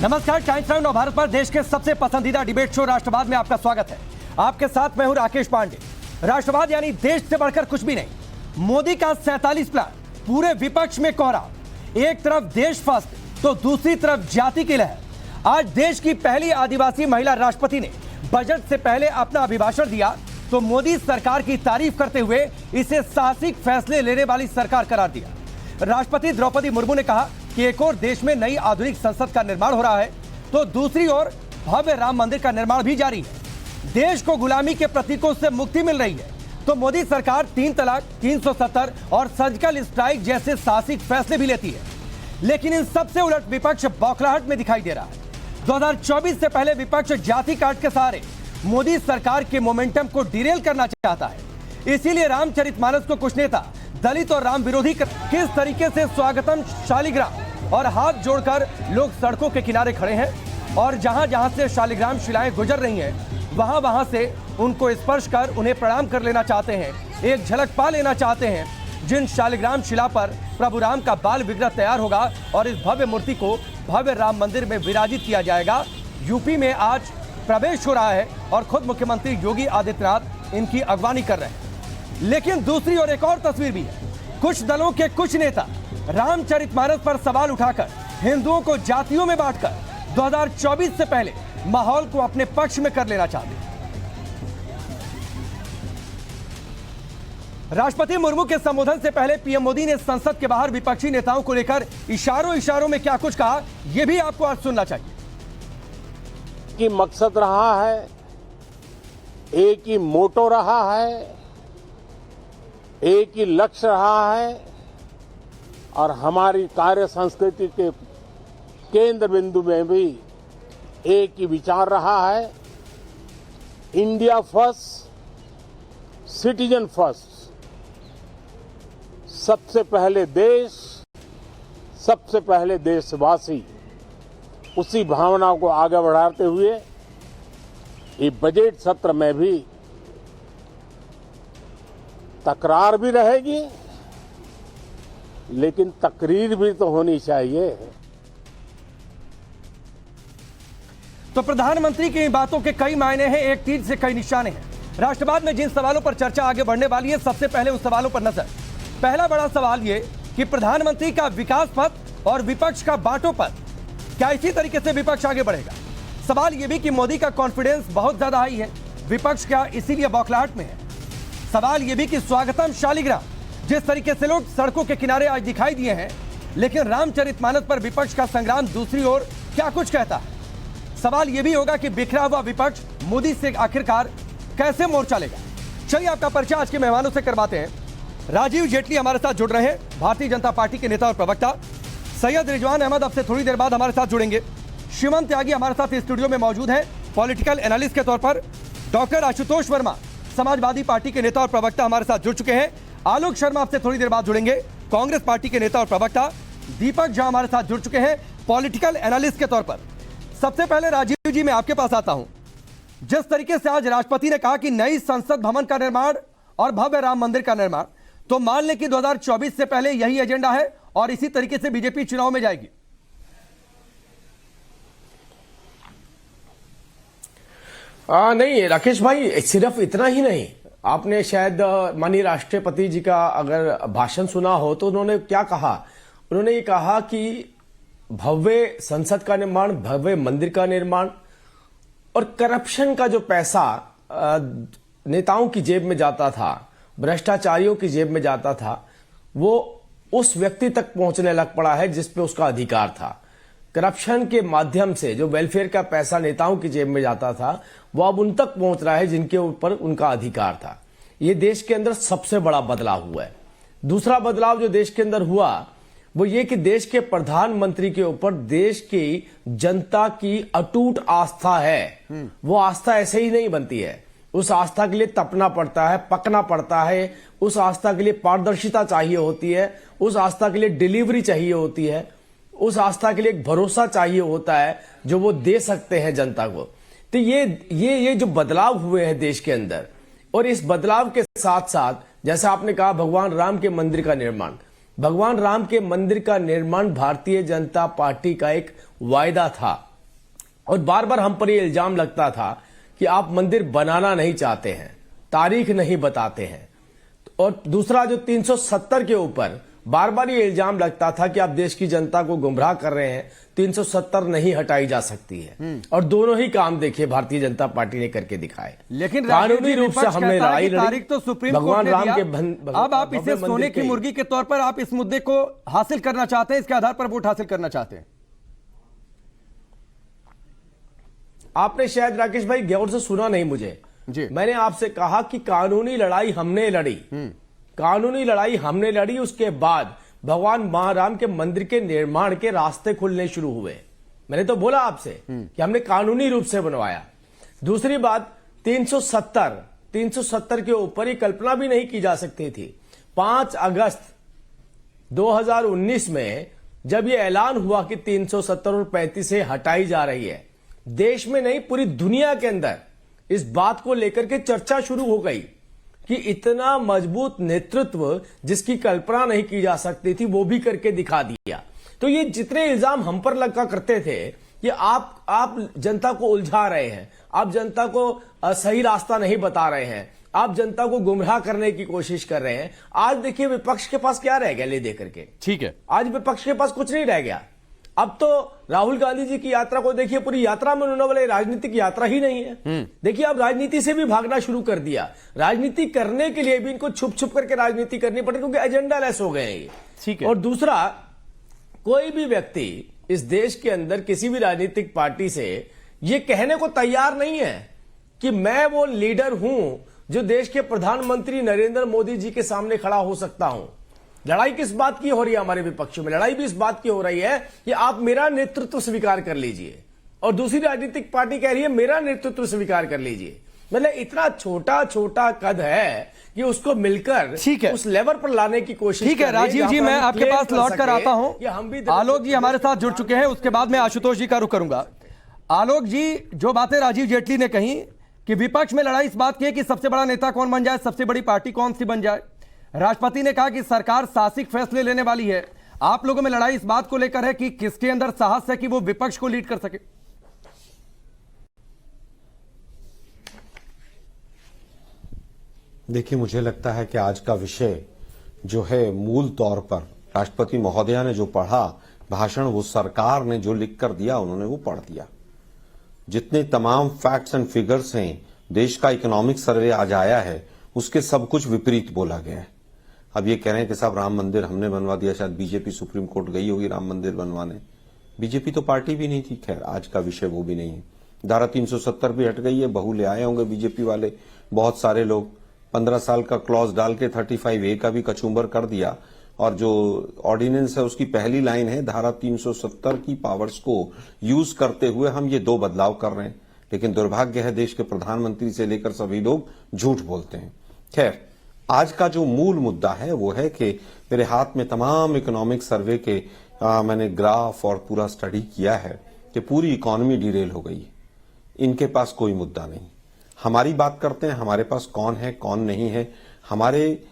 नमस्कार, times now Navbharat पर देश के सबसे पसंदीदा डिबेट शो राष्ट्रवाद में आपका स्वागत है। आपके साथ मैं हूं राकेश पांडे। राष्ट्रवाद यानी देश से बढ़कर कुछ भी नहीं। मोदी का 47 प्लान, पूरे विपक्ष में कोहरा। एक तरफ देश फर्स्ट तो दूसरी तरफ जाति की लहर। आज देश की पहली आदिवासी महिला राष्ट्रपति ने बजट से पहले अपना अभिभाषण दिया तो मोदी सरकार की तारीफ करते हुए इसे साहसिक फैसले लेने वाली सरकार करार दिया। राष्ट्रपति द्रौपदी मुर्मू ने कहा कि एक और देश में नई आधुनिक संसद का निर्माण हो रहा है तो दूसरी ओर भव्य राम मंदिर का निर्माण भी जारी है। देश को गुलामी के प्रतीकों से मुक्ति मिल रही है तो मोदी सरकार 3 तलाक, 370 और सर्जिकल स्ट्राइक जैसे साहसिक फैसले भी लेती है। लेकिन इन सबसे उलट विपक्ष बौखलाहट में दिखाई दे रहा है। 2024 से पहले विपक्ष जाति कार्ड के सहारे मोदी सरकार के मोमेंटम को डिरेल करना चाहता है। इसीलिए रामचरितमानस को कुछ नेता दलित और राम विरोधी किस तरीके से स्वागतम शालिग्राम और हाथ जोड़कर लोग सड़कों के किनारे खड़े हैं और जहां जहां से शालिग्राम शिलाएं गुजर रही हैं वहां वहां से उनको स्पर्श कर उन्हें प्रणाम कर लेना चाहते हैं, एक झलक पा लेना चाहते हैं। जिन शालिग्राम शिला पर प्रभु राम का बाल विग्रह तैयार होगा और इस भव्य मूर्ति को भव्य राम मंदिर में विराजित किया जाएगा। यूपी में आज प्रवेश हो रहा है और खुद मुख्यमंत्री योगी आदित्यनाथ इनकी अगवानी कर रहे हैं। लेकिन दूसरी ओर एक और तस्वीर भी है। कुछ दलों के कुछ नेता रामचरितमानस पर सवाल उठाकर हिंदुओं को जातियों में बांटकर 2024 से पहले माहौल को अपने पक्ष में कर लेना चाहते हैं। राष्ट्रपति मुर्मू के संबोधन से पहले पीएम मोदी ने संसद के बाहर विपक्षी नेताओं को लेकर इशारों में क्या कुछ कहा, यह भी आपको आज सुनना चाहिए। कि मकसद रहा है, एक ही मोटो रहा है, एक ही लक्ष्य रहा है और हमारी कार्य संस्कृति के केंद्र बिंदु में भी एक ही विचार रहा है, इंडिया फर्स्ट, सिटीजन फर्स्ट। सबसे पहले देश, सबसे पहले देशवासी, उसी भावना को आगे बढ़ाते हुए ये बजट सत्र में भी तकरार भी रहेगी लेकिन तकरीर भी तो होनी चाहिए। तो प्रधानमंत्री की इन बातों के कई मायने हैं, एक तीर से कई निशाने हैं। राष्ट्रवाद में जिन सवालों पर चर्चा आगे बढ़ने वाली है, सबसे पहले उस सवालों पर नजर। पहला बड़ा सवाल ये कि प्रधानमंत्री का विकास पथ और विपक्ष का बांटो पथ, क्या इसी तरीके से विपक्ष आगे बढ़ेगा? सवाल यह भी कि मोदी का कॉन्फिडेंस बहुत ज्यादा हाई है, विपक्ष क्या इसीलिए बौखलाहट में है? सवाल यह भी कि स्वागतम शालिग्राम जिस तरीके से लोग सड़कों के किनारे आज दिखाई दिए हैं, लेकिन रामचरितमानस पर विपक्ष का संग्राम दूसरी ओर क्या कुछ कहता है? सवाल यह भी होगा कि बिखरा हुआ विपक्ष मोदी से आखिरकार कैसे मोर्चा लेगा? चलिए आपका परिचय आज के मेहमानों से करवाते हैं। राजीव जेटली हमारे साथ जुड़ रहे हैं, भारतीय जनता पार्टी के नेता और प्रवक्ता। सैयद रिजवान अहमद अब से थोड़ी देर बाद हमारे साथ जुड़ेंगे। शिवम त्यागी हमारे साथ इस स्टूडियो में मौजूद है, पॉलिटिकल एनालिस्ट के तौर पर। डॉक्टर आशुतोष वर्मा समाजवादी पार्टी के नेता और प्रवक्ता हमारे साथ जुड़ चुके हैं। आलोक शर्मा आपसे थोड़ी देर बाद जुड़ेंगे, कांग्रेस पार्टी के नेता और प्रवक्ता। दीपक झा हमारे साथ जुड़ चुके हैं, पॉलिटिकल एनालिस्ट के तौर पर। सबसे पहले राजीव जी मैं आपके पास आता हूं। जिस तरीके से आज राष्ट्रपति ने कहा कि नई संसद भवन का निर्माण और भव्य राम मंदिर का निर्माण, तो मान लें कि 2024 से पहले यही एजेंडा है और इसी तरीके से बीजेपी चुनाव में जाएगी। नहीं राकेश भाई, सिर्फ इतना ही नहीं। आपने शायद माननीय राष्ट्रपति जी का अगर भाषण सुना हो तो उन्होंने क्या कहा? उन्होंने ये कहा कि भव्य संसद का निर्माण, भव्य मंदिर का निर्माण और करप्शन का जो पैसा नेताओं की जेब में जाता था, भ्रष्टाचारियों की जेब में जाता था, वो उस व्यक्ति तक पहुंचने लग पड़ा है जिस पे उसका अधिकार था। करप्शन के माध्यम से जो वेलफेयर का पैसा नेताओं की जेब में जाता था वो अब उन तक पहुंच रहा है जिनके ऊपर उनका अधिकार था। ये देश के अंदर सबसे बड़ा बदलाव हुआ है। दूसरा बदलाव जो देश के अंदर हुआ वो ये कि देश के प्रधानमंत्री के ऊपर देश की जनता की अटूट आस्था है। वो आस्था ऐसे ही नहीं बनती है, उस आस्था के लिए तपना पड़ता है, पकना पड़ता है। उस आस्था के लिए पारदर्शिता चाहिए होती है, उस आस्था के लिए डिलीवरी चाहिए होती है, उस आस्था के लिए एक भरोसा चाहिए होता है जो वो दे सकते हैं जनता को। तो ये जो बदलाव हुए हैं देश के अंदर, और इस बदलाव के साथ साथ जैसा आपने कहा भगवान राम के मंदिर का निर्माण, भगवान राम के मंदिर का निर्माण भारतीय जनता पार्टी का एक वायदा था। और बार बार हम पर यह इल्जाम लगता था कि आप मंदिर बनाना नहीं चाहते हैं, तारीख नहीं बताते हैं। और दूसरा जो 370 के ऊपर बार बार ये इल्जाम लगता था कि आप देश की जनता को गुमराह कर रहे हैं, 370 नहीं हटाई जा सकती है। और दोनों ही काम देखिए भारतीय जनता पार्टी ने करके दिखाए। लेकिन कानूनी रूप से हमने लड़ाई तारीख तो सुप्रीम कोर्ट भगवान ने राम दिया। के अब आप इसे सोने की मुर्गी के तौर पर आप इस मुद्दे को हासिल करना चाहते हैं, इसके आधार पर वोट हासिल करना चाहते हैं। आपने शायद राकेश भाई गौर से सुना नहीं मुझे जी। मैंने आपसे कहा कि कानूनी लड़ाई हमने लड़ी, कानूनी लड़ाई हमने लड़ी, उसके बाद भगवान महाराम के मंदिर के निर्माण के रास्ते खुलने शुरू हुए। मैंने तो बोला आपसे कि हमने कानूनी रूप से बनवाया। दूसरी बात 370 के ऊपर ये कल्पना भी नहीं की जा सकती थी। 5 अगस्त 2019 में जब ये ऐलान हुआ कि 370 और 35 से हटाई जा रही है, देश में नहीं पूरी दुनिया के अंदर इस बात को लेकर के चर्चा शुरू हो गई कि इतना मजबूत नेतृत्व जिसकी कल्पना नहीं की जा सकती थी वो भी करके दिखा दिया। तो ये जितने इल्जाम हम पर लगा करते थे कि आप जनता को उलझा रहे हैं, आप जनता को सही रास्ता नहीं बता रहे हैं, आप जनता को गुमराह करने की कोशिश कर रहे हैं। आज देखिए विपक्ष के पास क्या रह गया ले दे करके। ठीक है, आज विपक्ष के पास कुछ नहीं रह गया। अब तो राहुल गांधी जी की यात्रा को देखिए, पूरी यात्रा में उन्होंने बोले राजनीतिक यात्रा ही नहीं है। देखिए अब राजनीति से भी भागना शुरू कर दिया। राजनीति करने के लिए भी इनको छुप छुप करके राजनीति करनी पड़ी क्योंकि एजेंडा लेस हो गए हैं ये। ठीक है। और दूसरा, कोई भी व्यक्ति इस देश के अंदर किसी भी राजनीतिक पार्टी से ये कहने को तैयार नहीं है कि मैं वो लीडर हूं जो देश के प्रधानमंत्री नरेंद्र मोदी जी के सामने खड़ा हो सकता हूं। लड़ाई किस बात की हो रही है हमारे विपक्ष में? लड़ाई भी इस बात की हो रही है कि आप मेरा नेतृत्व स्वीकार कर लीजिए, और दूसरी राजनीतिक पार्टी कह रही है मेरा नेतृत्व स्वीकार कर लीजिए। मतलब इतना छोटा छोटा कद है कि उसको मिलकर ठीक है, उस लेवल पर लाने की कोशिश। ठीक है राजीव जी, मैं आपके पास लौट कर आता हूं। हम भी आलोक जी हमारे साथ जुड़ चुके हैं, उसके बाद मैं आशुतोष जी का रुख करूंगा। आलोक जी, जो बातें राजीव जेटली ने कही कि विपक्ष में लड़ाई इस बात की है कि सबसे बड़ा नेता कौन बन जाए, सबसे बड़ी पार्टी कौन सी बन जाए। राष्ट्रपति ने कहा कि सरकार साहसिक फैसले लेने वाली है। आप लोगों में लड़ाई इस बात को लेकर है कि किसके अंदर साहस है कि वो विपक्ष को लीड कर सके। देखिए, मुझे लगता है कि आज का विषय जो है मूल तौर पर राष्ट्रपति महोदया ने जो पढ़ा भाषण, वो सरकार ने जो लिख कर दिया उन्होंने वो पढ़ दिया। जितने तमाम फैक्ट्स एंड फिगर्स हैं, देश का इकोनॉमिक सर्वे आज आया है, उसके सब कुछ विपरीत बोला गया है। अब ये कह रहे हैं कि साहब राम मंदिर हमने बनवा दिया, शायद बीजेपी सुप्रीम कोर्ट गई होगी राम मंदिर बनवाने। बीजेपी तो पार्टी भी नहीं थी, खैर आज का विषय वो भी नहीं है। धारा 370 भी हट गई है, बहू ले आए होंगे बीजेपी वाले बहुत सारे लोग। 15 साल का क्लॉज डाल के 35A का भी कचूंबर कर दिया, और जो ऑर्डिनेंस है उसकी पहली लाइन है धारा 370 की पावर्स को यूज करते हुए हम ये 2 बदलाव कर रहे हैं। लेकिन दुर्भाग्य है देश के प्रधानमंत्री से लेकर सभी लोग झूठ बोलते हैं। खैर, आज का जो मूल मुद्दा है वो है कि मेरे हाथ में तमाम इकोनॉमिक सर्वे के मैंने ग्राफ और पूरा स्टडी किया है कि पूरी इकोनॉमी डिरेल हो गई है। इनके पास कोई मुद्दा नहीं। हमारी बात करते हैं, हमारे पास कौन है कौन नहीं है, हमारे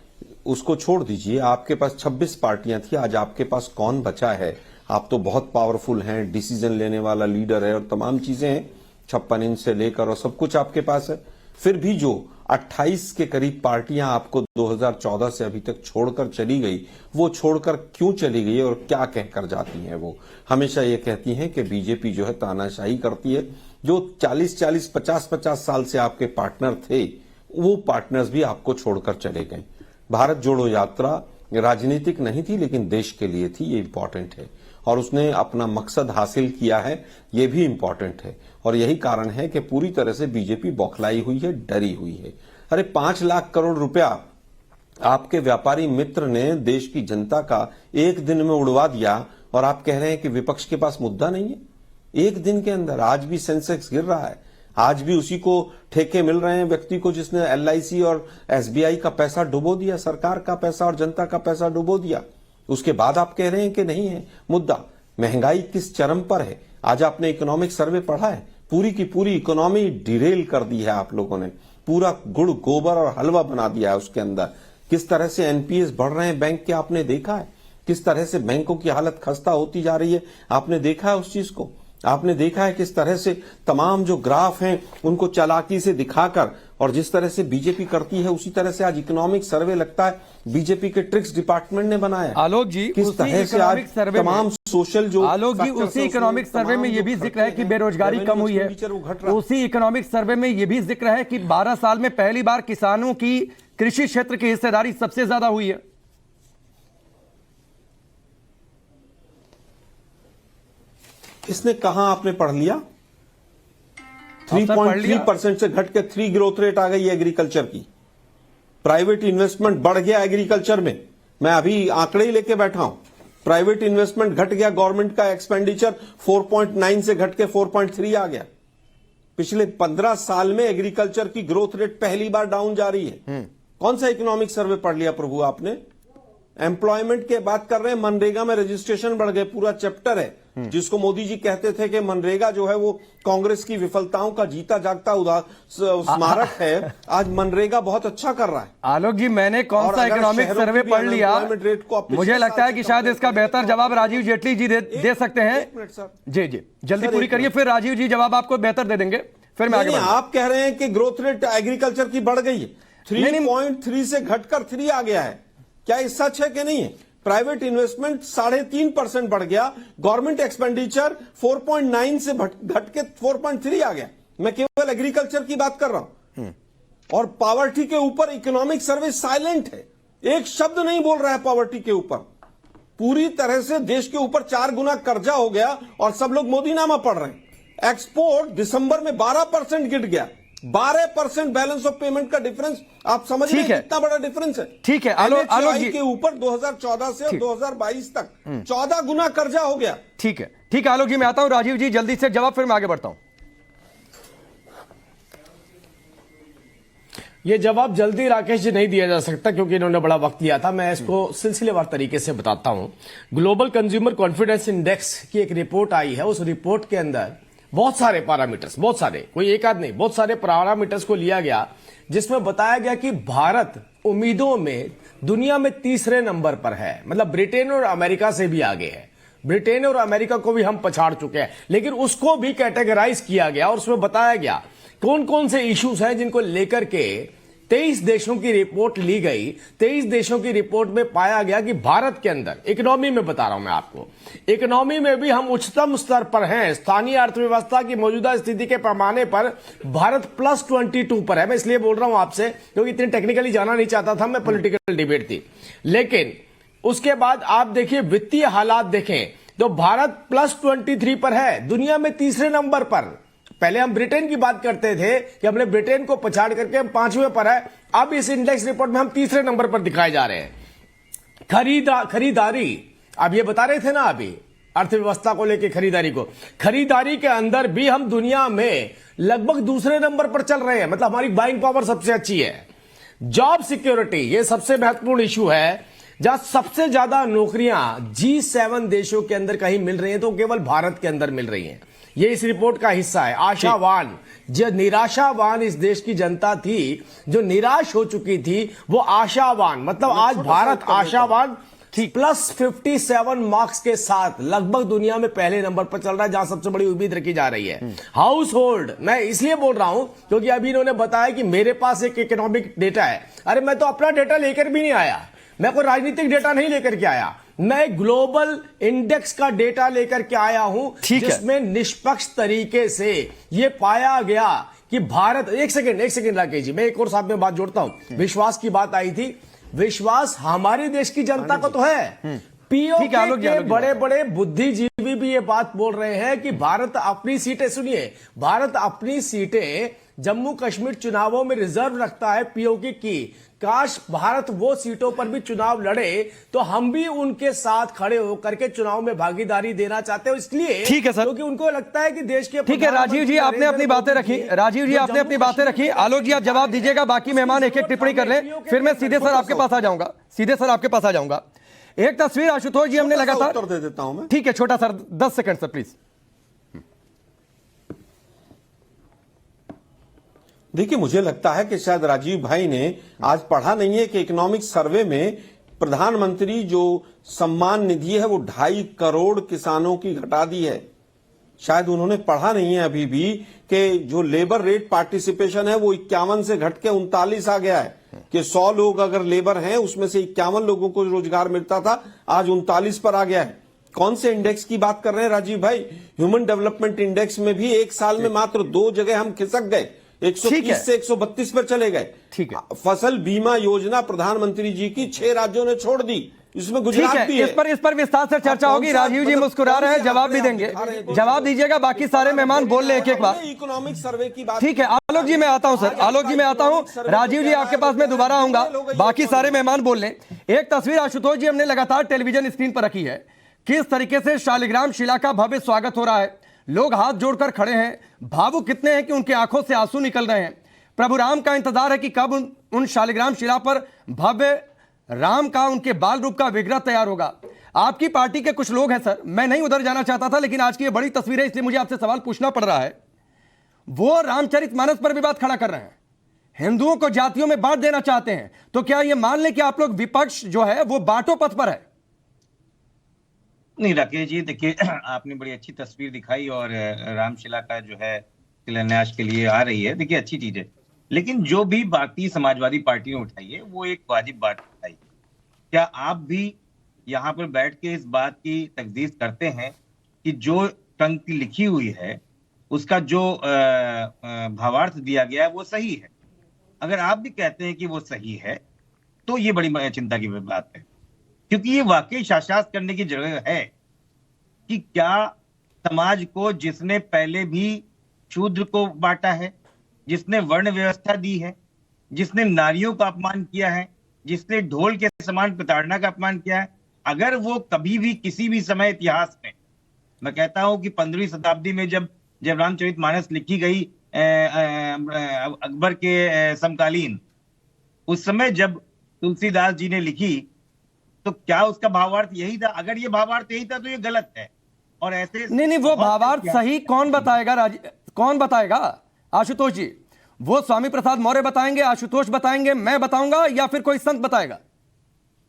उसको छोड़ दीजिए। आपके पास 26 पार्टियां थी, आज आपके पास कौन बचा है? आप तो बहुत पावरफुल हैं, डिसीजन लेने वाला लीडर है और तमाम चीजें हैं, 56 इंच से लेकर और सब कुछ आपके पास है। फिर भी जो 28 के करीब पार्टियां आपको 2014 से अभी तक छोड़कर चली गई, वो छोड़कर क्यों चली गई और क्या कहकर जाती हैं? वो हमेशा ये कहती हैं कि बीजेपी जो है तानाशाही करती है। जो 40-40, 50-50 साल से आपके पार्टनर थे, वो पार्टनर्स भी आपको छोड़कर चले गए। भारत जोड़ो यात्रा राजनीतिक नहीं थी लेकिन देश के लिए थी, ये इंपॉर्टेंट है, और उसने अपना मकसद हासिल किया है, ये भी इंपॉर्टेंट है। और यही कारण है कि पूरी तरह से बीजेपी बौखलाई हुई है, डरी हुई है। अरे 5 लाख करोड़ रुपया आपके व्यापारी मित्र ने देश की जनता का एक दिन में उड़वा दिया, और आप कह रहे हैं कि विपक्ष के पास मुद्दा नहीं है। एक दिन के अंदर आज भी सेंसेक्स गिर रहा है, आज भी उसी को ठेके मिल रहे हैं व्यक्ति को जिसने LIC और SBI का पैसा डुबो दिया, सरकार का पैसा और जनता का पैसा डुबो दिया। उसके बाद आप कह रहे हैं कि नहीं है मुद्दा। महंगाई किस चरम पर है? आज आपने इकोनॉमिक सर्वे पढ़ा है, पूरी की पूरी इकोनॉमी डिरेल कर दी है आप लोगों ने, पूरा गुड़ गोबर और हलवा बना दिया है उसके अंदर। किस तरह से NPS बढ़ रहे हैं बैंक के आपने देखा है, किस तरह से बैंकों की हालत खस्ता होती जा रही है आपने देखा है उस चीज को। आपने देखा है किस तरह से तमाम जो ग्राफ हैं उनको चालाकी से दिखाकर, और जिस तरह से बीजेपी करती है उसी तरह से आज इकोनॉमिक सर्वे लगता है बीजेपी के ट्रिक्स डिपार्टमेंट ने बनाया। आलोक जी, किस तरह से आज तमाम सोशल जो आलोक जी उसी इकोनॉमिक सर्वे में ये भी जिक्र है कि बेरोजगारी कम हुई है। उसी इकोनॉमिक सर्वे में ये भी जिक्र है कि 12 साल में पहली बार किसानों की कृषि क्षेत्र की हिस्सेदारी सबसे ज्यादा हुई है। इसने कहां आपने पढ़ लिया? 3.3% से घट के 3 ग्रोथ रेट आ गई है एग्रीकल्चर की। प्राइवेट इन्वेस्टमेंट बढ़ गया एग्रीकल्चर में। मैं अभी आंकड़े ही लेके बैठा हूं। प्राइवेट इन्वेस्टमेंट घट गया, गवर्नमेंट का एक्सपेंडिचर 4.9 से घट के 4.3 आ गया। पिछले 15 साल में एग्रीकल्चर की ग्रोथ रेट पहली बार डाउन जा रही है। कौन सा इकोनॉमिक सर्वे पढ़ लिया प्रभु आपने? एम्प्लॉयमेंट की बात कर रहे हैं, मनरेगा में रजिस्ट्रेशन बढ़ गए, पूरा चैप्टर है जिसको मोदी जी कहते थे कि मनरेगा जो है वो कांग्रेस की विफलताओं का जीता जागता स्मारक है। आज मनरेगा बहुत अच्छा कर रहा है। आलोक जी, मैंने कौन सा इकोनॉमिक सर्वे पढ़ लिया? मुझे लगता है कि शायद इसका बेहतर जवाब राजीव जेटली जी दे सकते हैं। जी जी, जल्दी पूरी करिए, फिर राजीव जी जवाब आपको बेहतर दे देंगे, फिर मैं आगे। आप कह रहे हैं कि ग्रोथ रेट एग्रीकल्चर की बढ़ गई है, 3.3 से घटकर 3 आ गया है। क्या ये सच है कि नहीं है? प्राइवेट इन्वेस्टमेंट 3.5% बढ़ गया, गवर्नमेंट एक्सपेंडिचर 4.9 से घट के 4.3 आ गया। मैं केवल एग्रीकल्चर की बात कर रहा हूं। और पॉवर्टी के ऊपर इकोनॉमिक सर्वे साइलेंट है, एक शब्द नहीं बोल रहा है पॉवर्टी के ऊपर। पूरी तरह से देश के ऊपर 4 गुना कर्जा हो गया और सब लोग मोदीनामा पढ़ रहे हैं। एक्सपोर्ट दिसंबर में 12% गिर गया, 12% बैलेंस ऑफ पेमेंट का डिफरेंस। आप समझ रहे हैं कितना बड़ा डिफरेंस है? ठीक है आलोक जी, के ऊपर 2014 से 2022 तक 14 गुना कर्जा हो गया। ठीक है आलोक जी, मैं आता हूं। राजीव जी जल्दी से जवाब, फिर मैं आगे बढ़ता हूं। ये जवाब जल्दी राकेश जी नहीं दिया जा सकता क्योंकि इन्होंने बड़ा वक्त लिया था। मैं इसको सिलसिलेवार तरीके से बताता हूं। ग्लोबल कंज्यूमर कॉन्फिडेंस इंडेक्स की एक रिपोर्ट आई है। उस रिपोर्ट के अंदर बहुत सारे पैरामीटर्स, बहुत सारे, कोई एक आध नहीं, बहुत सारे पैरामीटर्स को लिया गया जिसमें बताया गया कि भारत उम्मीदों में दुनिया में तीसरे नंबर पर है। मतलब ब्रिटेन और अमेरिका से भी आगे है। ब्रिटेन और अमेरिका को भी हम पछाड़ चुके हैं, लेकिन उसको भी कैटेगराइज किया गया और उसमें बताया गया कौन कौन से इश्यूज हैं जिनको लेकर के 23 देशों की रिपोर्ट ली गई। 23 देशों की रिपोर्ट में पाया गया कि भारत के अंदर, इकोनॉमी में बता रहा हूं मैं आपको, इकोनॉमी में भी हम उच्चतम स्तर पर हैं। स्थानीय अर्थव्यवस्था की मौजूदा स्थिति के पैमाने पर भारत +22 पर है। मैं इसलिए बोल रहा हूं आपसे क्योंकि इतनी टेक्निकली जाना नहीं चाहता था मैं, पॉलिटिकल डिबेट थी। लेकिन उसके बाद आप देखिए वित्तीय हालात देखें तो भारत +23 पर है, दुनिया में तीसरे नंबर पर। पहले हम ब्रिटेन की बात करते थे कि हमने ब्रिटेन को पछाड़ करके हम 5वें पर है। अब इस इंडेक्स रिपोर्ट में हम तीसरे नंबर पर दिखाए जा रहे हैं। खरीदारी, अब ये बता रहे थे ना अभी अर्थव्यवस्था को लेकर खरीदारी के अंदर भी हम दुनिया में लगभग दूसरे नंबर पर चल रहे हैं। मतलब हमारी बाइंग पावर सबसे अच्छी है। जॉब सिक्योरिटी, ये सबसे महत्वपूर्ण इश्यू है। जहां सबसे ज्यादा नौकरियां G7 देशों के अंदर कहीं मिल रही हैं तो केवल भारत के अंदर मिल रही हैं। ये इस रिपोर्ट का हिस्सा है। आशावान, जो निराशावान इस देश की जनता थी, जो निराश हो चुकी थी, वो आशावान, मतलब आज भारत आशावान +57 मार्क्स के साथ लगभग दुनिया में पहले नंबर पर चल रहा है, जहां सबसे बड़ी उम्मीद रखी जा रही है। हाउस होल्ड, मैं इसलिए बोल रहा हूं क्योंकि अभी इन्होंने बताया कि मेरे पास एक इकोनॉमिक डेटा है। अरे मैं तो अपना डेटा लेकर भी नहीं आया, मैं कोई राजनीतिक डेटा नहीं लेकर के आया, मैं ग्लोबल इंडेक्स का डेटा लेकर के आया हूं जिसमें निष्पक्ष तरीके से यह पाया गया कि भारत, एक सेकंड राकेश जी, मैं एक और साथ में बात जोड़ता हूं। विश्वास की बात आई थी। विश्वास हमारे देश की जनता को तो है। पीओके के बड़े बड़े बुद्धिजीवी भी ये बात बोल रहे हैं कि भारत अपनी सीटें, सुनिए, भारत अपनी सीटें जम्मू कश्मीर चुनावों में रिजर्व रखता है पीओके की। काश भारत वो सीटों पर भी चुनाव लड़े तो हम भी उनके साथ खड़े होकर के चुनाव में भागीदारी देना चाहते हो। इसलिए ठीक है सर, क्योंकि उनको लगता है कि देश के, ठीक है राजीव जी, आपने अपनी बातें रखी। राजीव जी आपने अपनी बातें रखी। आलोक जी आप जवाब दीजिएगा, बाकी मेहमान एक एक टिप्पणी कर लें, फिर मैं सीधे सर आपके पास आ जाऊंगा। एक तस्वीर आशुतोष जी हमने लगातार उत्तर दे देता हूं मैं। ठीक है, छोटा सर 10 सेकंड सर प्लीज। देखिए, मुझे लगता है कि शायद राजीव भाई ने आज पढ़ा नहीं है कि इकोनॉमिक सर्वे में प्रधानमंत्री जो सम्मान निधि है वो 2.5 करोड़ किसानों की घटा दी है। शायद उन्होंने पढ़ा नहीं है अभी भी कि जो लेबर रेट पार्टिसिपेशन है वो 51 से घट के 39 आ गया है, कि 100 लोग अगर लेबर हैं उसमें से 51 लोगों को रोजगार मिलता था, आज 39 पर आ गया है। कौन से इंडेक्स की बात कर रहे हैं राजीव भाई? ह्यूमन डेवलपमेंट इंडेक्स में भी एक साल में मात्र 2 जगह हम खिसक गए, 130 से 132 पर चले गए। ठीक है। फसल बीमा योजना प्रधानमंत्री जी की 6 राज्यों ने छोड़ दी, इसमें गुजरात भी है। इस पर विस्तार से चर्चा होगी। राजीव जी मुस्कुरा रहे हैं, जवाब भी देंगे, जवाब दीजिएगा। बाकी सारे मेहमान बोल ले एक एक बार। इकोनॉमिक सर्वे की बात। ठीक है, आलोक जी मैं आता हूं सर, आलोक जी मैं आता हूं, राजीव जी आपके पास मैं दोबारा आऊंगा, बाकी सारे मेहमान बोल लें। एक तस्वीर आशुतोष जी हमने लगातार टेलीविजन स्क्रीन पर रखी है, किस तरीके से शालिग्राम शिला का भव्य स्वागत हो रहा है। लोग हाथ जोड़कर खड़े हैं, भावुक कितने हैं कि उनकी आंखों से आंसू निकल रहे हैं। प्रभु राम का इंतजार है कि कब उन शालिग्राम शिला पर भव्य राम का, उनके बाल रूप का विग्रह तैयार होगा। आपकी पार्टी के कुछ लोग हैं सर, मैं नहीं उधर जाना चाहता था, लेकिन आज की ये बड़ी तस्वीर है इसलिए मुझे आपसे सवाल पूछना पड़ रहा है। वो रामचरितमानस पर विवाद खड़ा कर रहे हैं, हिंदुओं को जातियों में बांट देना चाहते हैं, तो क्या ये मान लें कि आप लोग विपक्ष जो है वो बांटो पथ पर है? नहीं राकेश जी, देखिए आपने बड़ी अच्छी तस्वीर दिखाई और रामशिला का जो है शिलान्यास के लिए आ रही है, देखिए अच्छी चीज है, लेकिन जो भी भारतीय समाजवादी पार्टी ने उठाई है वो एक वाजिब बात उठाई। क्या आप भी यहाँ पर बैठ के इस बात की तकदीस करते हैं कि जो पंक्ति लिखी हुई है उसका जो भावार्थ दिया गया है वो सही है? अगर आप भी कहते हैं कि वो सही है तो ये बड़ी चिंता की बात है, क्योंकि ये वाकई शास्त्रार्थ करने की जरूरत है कि क्या समाज को जिसने पहले भी शूद्र को बांटा है, जिसने वर्ण व्यवस्था दी है, जिसने नारियों का अपमान किया है, जिसने ढोल के समान प्रताड़ना का अपमान किया है, अगर वो कभी भी किसी भी समय इतिहास में, मैं कहता हूं कि 15वीं शताब्दी में जब रामचरितमानस लिखी गई अकबर के समकालीन, उस समय जब तुलसीदास जी ने लिखी तो क्या उसका भावार्थ यही था? अगर ये भावार्थ यही था तो ये गलत है। और ऐसे नहीं, वो भावार्थ सही कौन बताएगा? कौन बताएगा? आशुतोष जी, वो स्वामी प्रसाद मौर्य बताएंगे, आशुतोष बताएंगे, मैं बताऊंगा, या फिर कोई संत बताएगा?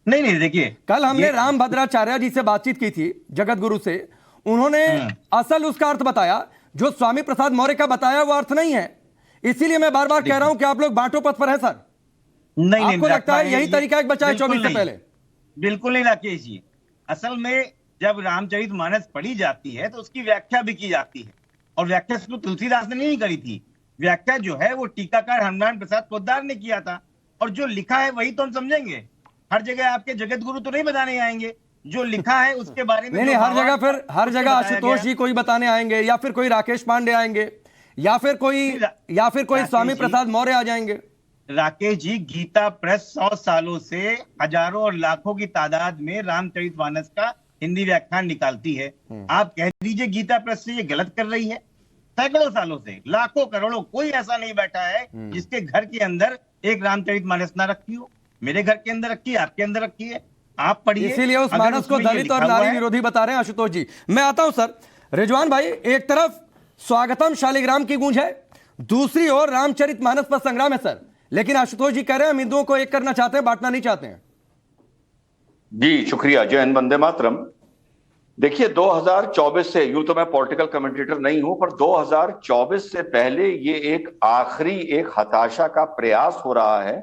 नहीं देखिए, कल हमने राम भद्राचार्य जी से बातचीत की थी, जगत गुरु से, उन्होंने असल उसका अर्थ बताया, जो स्वामी प्रसाद मौर्य का बताया वो अर्थ नहीं है। इसीलिए मैं बार बार कह रहा हूं कि आप लोग बांटो पथ पर है सर। नहीं, आपको लगता है यही तरीका एक बचा है 24 से पहले? बिल्कुल नहीं राकेश जी, असल में जब रामचरितमानस पढ़ी जाती है तो उसकी व्याख्या भी की जाती है, और व्याख्या सिर्फ तुलसीदास ने नहीं करी थी, व्याख्या जो है वो टीकाकार हनुमान प्रसाद पोद्दार ने किया था, और जो लिखा है वही तो हम समझेंगे। हर जगह आपके जगत गुरु तो नहीं बताने आएंगे, जो लिखा है उसके बारे में नहीं, हर जगह आशुतोष जी कोई बताने आएंगे, या फिर कोई राकेश पांडे आएंगे, या फिर कोई स्वामी प्रसाद मौर्य आ जाएंगे। राकेश जी, गीता प्रेस 100 सालों से हजारों और लाखों की तादाद में रामचरितमानस का हिंदी व्याख्यान निकालती है। आप कह दीजिए गीता प्रेस से ये गलत कर रही है? सैकड़ों सालों से, लाखों करोड़ों, कोई ऐसा नहीं बैठा है जिसके घर के अंदर एक रामचरितमानस ना रखी हो। मेरे घर के अंदर रखी है, आपके अंदर रखी है, आप पढ़िए। इसीलिए उस मानस को दलित और नारी विरोधी बता रहे हैं आशुतोष जी। मैं आता हूं सर, रिजवान भाई, एक तरफ स्वागतम शालिग्राम की गूंज है, दूसरी ओर रामचरितमानस पर संग्राम है सर, लेकिन आशुतोष जी कह रहे हैं हम हिंदुओं को एक करना चाहते हैं, बांटना नहीं चाहते हैं। जी शुक्रिया, जय हिंद, वंदे मातरम। देखिए 2024 से, यूं तो मैं पॉलिटिकल कमेंटेटर नहीं हूं, पर 2024 से पहले ये एक आखिरी एक हताशा का प्रयास हो रहा है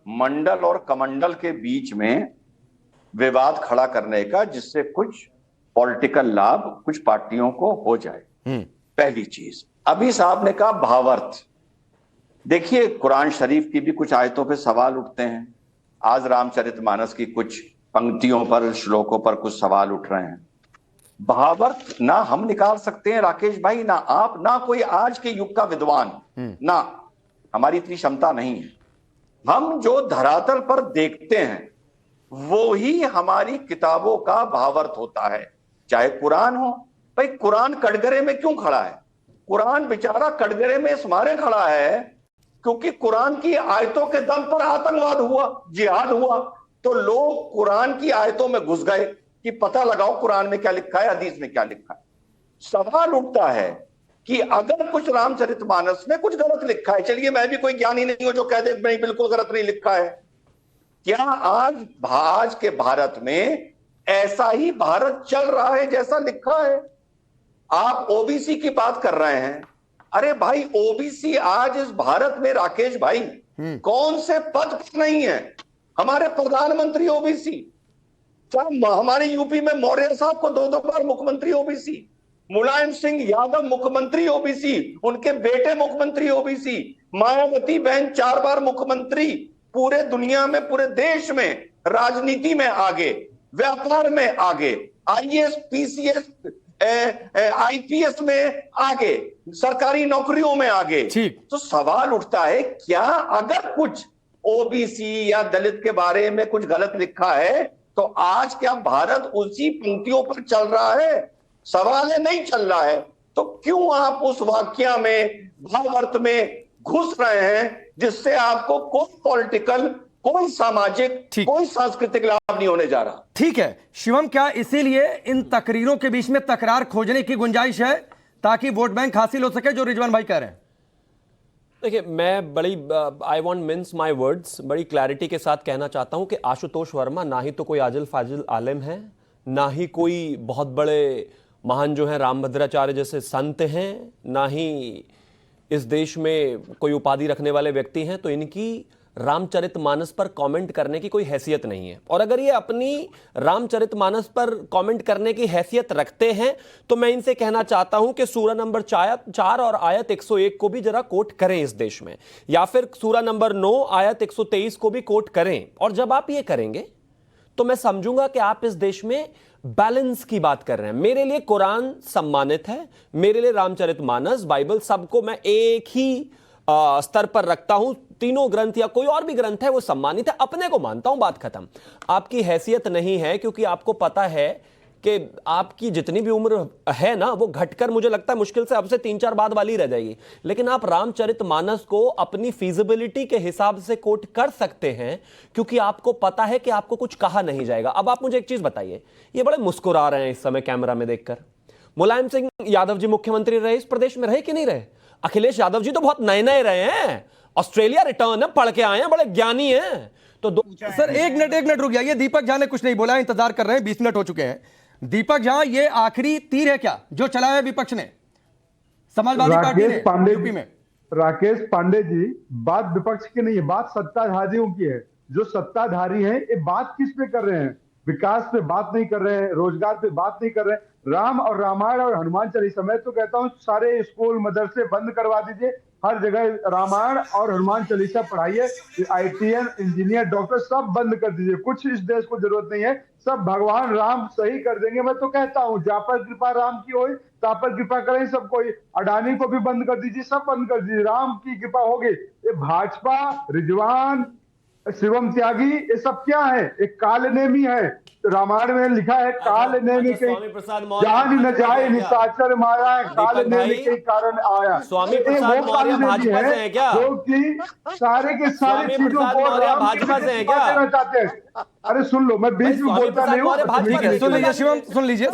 मंडल और कमंडल के बीच में विवाद खड़ा करने का, जिससे कुछ पॉलिटिकल लाभ कुछ पार्टियों को हो जाए। पहली चीज, अभी साहब ने कहा भावार्थ। देखिए कुरान शरीफ की भी कुछ आयतों पे सवाल उठते हैं, आज रामचरितमानस की कुछ पंक्तियों पर, श्लोकों पर कुछ सवाल उठ रहे हैं। भावार्थ ना हम निकाल सकते हैं राकेश भाई, ना आप, ना कोई आज के युग का विद्वान, ना हमारी इतनी क्षमता नहीं है। हम जो धरातल पर देखते हैं वो ही हमारी किताबों का भावार्थ होता है। चाहे कुरान हो, भाई कुरान कटघरे में क्यों खड़ा है? कुरान बेचारा कटघरे में इस मारे खड़ा है क्योंकि कुरान की आयतों के दम पर आतंकवाद हुआ, जिहाद हुआ, तो लोग कुरान की आयतों में घुस गए कि पता लगाओ कुरान में क्या लिखा है, हदीस में क्या लिखा है। सवाल उठता है कि अगर कुछ रामचरितमानस में कुछ गलत लिखा है, चलिए मैं भी कोई ज्ञानी नहीं हूं जो कह दे नहीं बिल्कुल गलत नहीं लिखा है, क्या आज के भारत में ऐसा ही भारत चल रहा है जैसा लिखा है? आप ओबीसी की बात कर रहे हैं। अरे भाई, ओबीसी आज इस भारत में, राकेश भाई, कौन से पद पर नहीं है? हमारे प्रधानमंत्री ओबीसी, हमारे यूपी में मौर्य साहब को 2 बार मुख्यमंत्री ओबीसी, मुलायम सिंह यादव मुख्यमंत्री ओबीसी, उनके बेटे मुख्यमंत्री ओबीसी, मायावती बहन 4 बार मुख्यमंत्री, पूरे दुनिया में, पूरे देश में, राजनीति में आगे, व्यापार में आगे, आईएएस, पीसीएस, आईपीएस में आगे, सरकारी नौकरियों में आगे। तो सवाल उठता है, क्या अगर कुछ ओबीसी या दलित के बारे में कुछ गलत लिखा है तो आज क्या भारत उसी पंक्तियों पर चल रहा है? सवाल है नहीं चल रहा है। तो क्यों आप उस वाक्य में, भावार्थ में घुस रहे हैं जिससे आपको कोई पॉलिटिकल, कोई सामाजिक, कोई सांस्कृतिक लाभ नहीं होने जा रहा? ठीक है शिवम, क्या इसीलिए इन तकरीरों के बीच में तकरार खोजने की गुंजाइश है ताकि वोट बैंक हासिल हो सके, जो रिजवान भाई कह रहे हैं? देखिए, मैं बड़ी I want mince my words, बड़ी क्लैरिटी के साथ कहना चाहता हूं कि आशुतोष वर्मा ना ही तो कोई आजिल फाजिल आलिम है, ना ही कोई बहुत बड़े महान जो हैं रामभद्राचार्य जैसे संत हैं, ना ही इस देश में कोई उपाधि रखने वाले व्यक्ति हैं। तो इनकी रामचरितमानस पर कमेंट करने की कोई हैसियत नहीं है। और अगर ये अपनी रामचरितमानस पर कमेंट करने की हैसियत रखते हैं तो मैं इनसे कहना चाहता हूं कि सूरा नंबर 4 और आयत 101 को भी जरा कोट करें इस देश में, या फिर सूरा नंबर 9 आयत 123 को भी कोट करें। और जब आप ये करेंगे तो मैं समझूंगा कि आप इस देश में बैलेंस की बात कर रहे हैं। मेरे लिए कुरान सम्मानित है, मेरे लिए रामचरितमानस, बाइबल, सबको मैं एक ही स्तर पर रखता हूं। तीनों ग्रंथ या कोई और भी ग्रंथ है वो सम्मानित है, अपने को मानता हूं, बात खत्म। आपकी हैसियत नहीं है, क्योंकि आपको पता है कि आपकी जितनी भी उम्र है ना, वो घटकर मुझे लगता है मुश्किल से अब से 3-4 बाद वाली रह जाएगी। लेकिन आप रामचरितमानस को अपनी फीजिबिलिटी के हिसाब से कोट कर सकते हैं, क्योंकि आपको पता है कि आपको कुछ कहा नहीं जाएगा। अब आप मुझे एक चीज बताइए, ये बड़े मुस्कुरा रहे हैं इस समय कैमरा में देखकर। मुलायम सिंह यादव जी मुख्यमंत्री रहे इस प्रदेश में, रहे कि नहीं रहे? अखिलेश यादव जी तो बहुत नए नए रहे हैं, ऑस्ट्रेलिया रिटर्न है, पढ़ के आए हैं, बड़े ज्ञानी हैं। तो सर एक मिनट रुक जाइए, दीपक झा ने कुछ नहीं बोला, इंतजार कर रहे हैं, 20 मिनट हो चुके हैं। दीपक झा, ये आखिरी तीर है क्या जो चलाया है विपक्ष ने, समाजवादी पार्टी ने यूपी में? राकेश पांडे जी, बात विपक्ष की नहीं है, बात सत्ताधारियों की है। जो सत्ताधारी हैं, ये बात किस पे कर रहे हैं? विकास पे बात नहीं कर रहे हैं, रोजगार पे बात नहीं कर रहे हैं। राम और रामायण और हनुमान चालीसा, मैं तो कहता हूँ सारे स्कूल मदरसे बंद करवा दीजिए, हर जगह रामायण और हनुमान चालीसा पढ़ाइए। आईटीएन, इंजीनियर, डॉक्टर सब बंद कर दीजिए, कुछ इस देश को जरूरत नहीं है, सब भगवान राम सही कर देंगे। मैं तो कहता हूँ जहाँ पर कृपा राम की हो तहाँ पर कृपा करें सब कोई। अडानी को भी बंद कर दीजिए, सब बंद कर दीजिए, राम की कृपा होगी। ये भाजपा, रिजवान, शिवम त्यागी, ये सब क्या है? एक कालनेमी है। तो रामायण में लिखा है कालनेमी के जान न जाए निशाचर माया, कालनेमी के कारण आया। स्वामी प्रसाद मौर्य भाजपा से हैं क्या? जो कि सारे के सारे चीजों को भाजपा से हैं क्या? चाहते हैं। अरे सुन लो, मैं बीच में बोलता नहीं हूँ। सुन लीजिए शिवम, सुन लीजिए।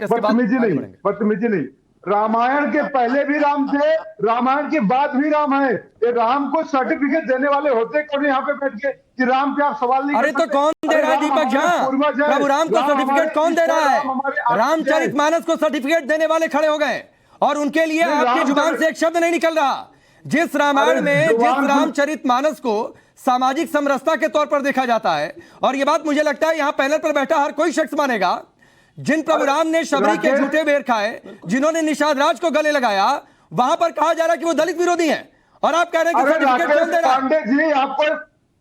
बदतमीजी नहीं। रामायण के पहले भी राम थे, रामायण के बाद भी राम है। ये राम को सर्टिफिकेट देने वाले होते कौन यहाँ पे बैठ के कि राम पे आप सवाल नहीं? अरे तो कौन दे रहा है दीपक झा? प्रभु राम को सर्टिफिकेट कौन दे रहा है? रामचरितमानस को सर्टिफिकेट देने वाले खड़े हो गए और उनके लिए आपकी जुबान से एक शब्द नहीं निकल रहा। जिस रामायण में, जिस रामचरितमानस को सामाजिक समरसता के तौर पर देखा जाता है, और ये बात मुझे लगता है यहाँ पैनल पर बैठा हर कोई शख्स मानेगा, जिन प्रभु राम ने शबरी के झूठे बेर खाए, जिन्होंने निषाद राज को गले लगाया, वहां पर कहा जा रहा है कि वो दलित विरोधी हैं, और आप कह रहे हैं कि सर्टिफिकेट कौन दे रहा है? पांडे जी, आपको